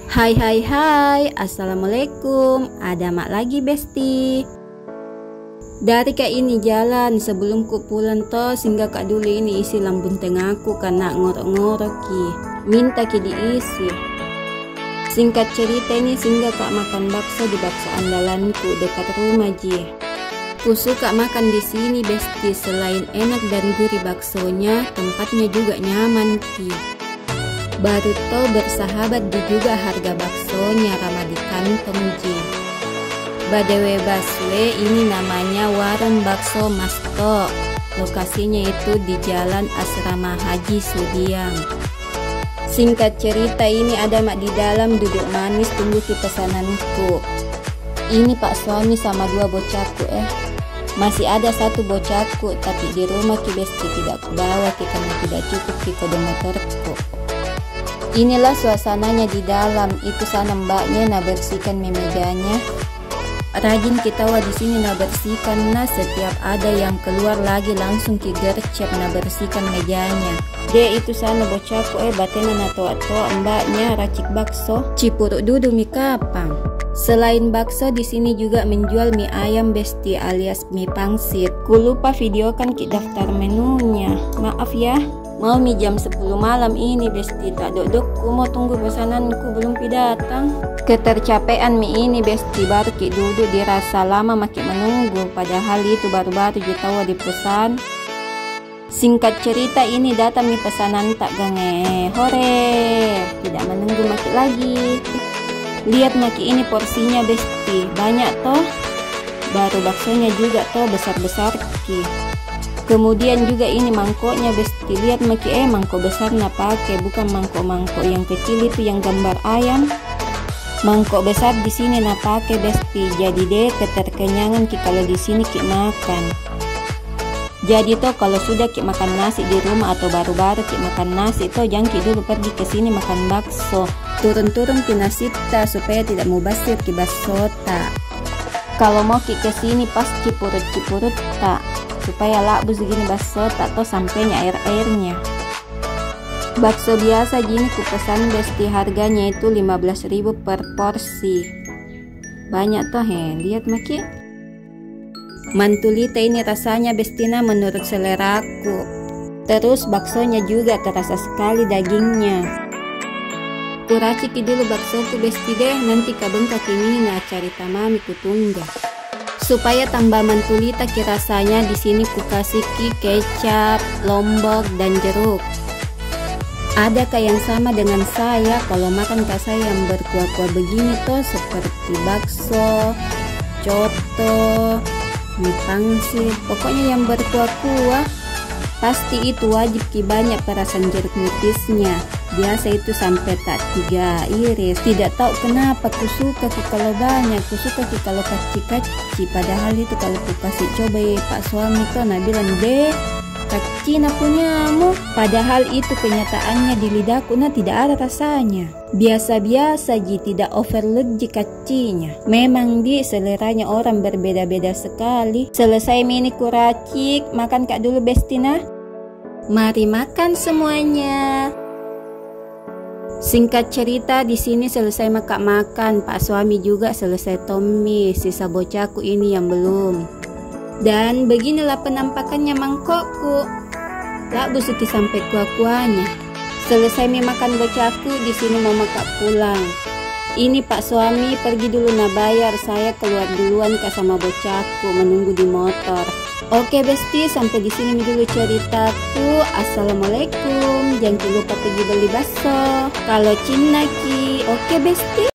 Hai, assalamualaikum. Ada mak lagi besti. Dari kak ini jalan sebelum ku pulang to, sehingga kak dulu ini isi lambung tengahku karena ngorok-ngorok ki. Minta ki diisi. Singkat cerita ini sehingga kak makan bakso di bakso andalanku dekat rumah ji. Ku suka makan di sini besti, selain enak dan gurih baksonya, tempatnya juga nyaman ki. Baru to bersahabat di juga harga baksonya ramah di kantong ji. Btw Baswe ini namanya warung bakso Masto. Lokasinya itu di Jalan Asrama Haji Sudiang. Singkat cerita ini ada mak di dalam duduk manis tunggu ki pesananku. Ini pak suami sama dua bocahku Masih ada satu bocahku tapi di rumah ki besti tidak kubawa ki karena tidak cukup ki kode motorku. Inilah suasananya di dalam. Itu sana mbaknya na bersihkan mejanya. Rajin kita di sini na bersihkan, nah setiap ada yang keluar lagi langsung ki gercep na bersihkan mejanya. Itu sana bocahku batena na toa-toa mbaknya racik bakso cipuruk dudu mie kapang. Selain bakso di sini juga menjual mie ayam besti alias mie pangsit. Ku lupa videokan ki daftar menunya. Maaf ya. Mau mie jam 10 malam ini besti, tak dok-dok ku mau tunggu pesananku belum datang. Ketercapean mie ini besti, baru ki duduk dirasa lama makin menunggu, padahal itu baru-baru tahu dipesan. Singkat cerita ini datang mie pesanan tak gange, hore, tidak menunggu makin lagi. Lihat maki ini porsinya besti, banyak toh. Baru baksonya juga toh besar-besar ki. Kemudian juga ini mangkoknya besti, lihat maki mangkok besar na pakai, bukan mangkok-mangkok yang kecil itu yang gambar ayam. Mangkok besar di sini na pakai besti, jadi deh keterkenyangan ki kalau di sini ki makan. Jadi toh kalau sudah ki makan nasi di rumah atau baru-baru ki makan nasi toh jangan ki dulu pergi ke sini makan bakso. Turun-turun ki nasita supaya tidak mubasir ki bakso tak. Kalau mau ki ke sini pas cipurut-cipurut tak, supaya lakbu segini bakso tak toh sampainya air-airnya. Bakso biasa gini ku pesan besti, harganya itu 15.000 per porsi. Banyak toh lihat maki. Mantulita ini rasanya bestina menurut seleraku. Terus baksonya juga terasa sekali dagingnya. Kuraciki dulu baksoku besti deh, nanti kabengkak ini na cari tamami kutungga. Supaya tambah mantulita ki rasanya di sini ku kasih ki kecap, lombok dan jeruk. Adakah yang sama dengan saya kalau makan saya yang berkuah-kuah begini toh, seperti bakso, coto, mie pangsit, pokoknya yang berkuah-kuah. Pasti itu wajib ki banyak perasan jeruk nipisnya. Biasa itu sampai tak 3 iris. Tidak tahu kenapa ku suka ki kalau banyak, ku suka ki kalau kaci-kaci. Padahal itu kalau ku kasih coba pak suami tuh nah bilang deh kaci na punyamu. Padahal itu kenyataannya di lidahku nah tidak ada rasanya. Biasa-biasa ji, tidak overload ji kacinya. Memang di seleranya orang berbeda-beda sekali. Selesai mini kuracik, makan kak dulu bestina. Mari makan semuanya. Singkat cerita di sini selesai makan, pak suami juga selesai Tommy, sisa bocahku ini yang belum. Dan beginilah penampakannya mangkokku. Lah busuki sampai kuah-kuahnya. Selesai makan bocahku di sini mau makan pulang. Ini pak suami pergi dulu na bayar, saya keluar duluan kak sama bocahku menunggu di motor. Oke besti, sampai di sini dulu ceritaku. Assalamualaikum. Jangan lupa pergi beli bakso kalau Cina ki. Oke besti.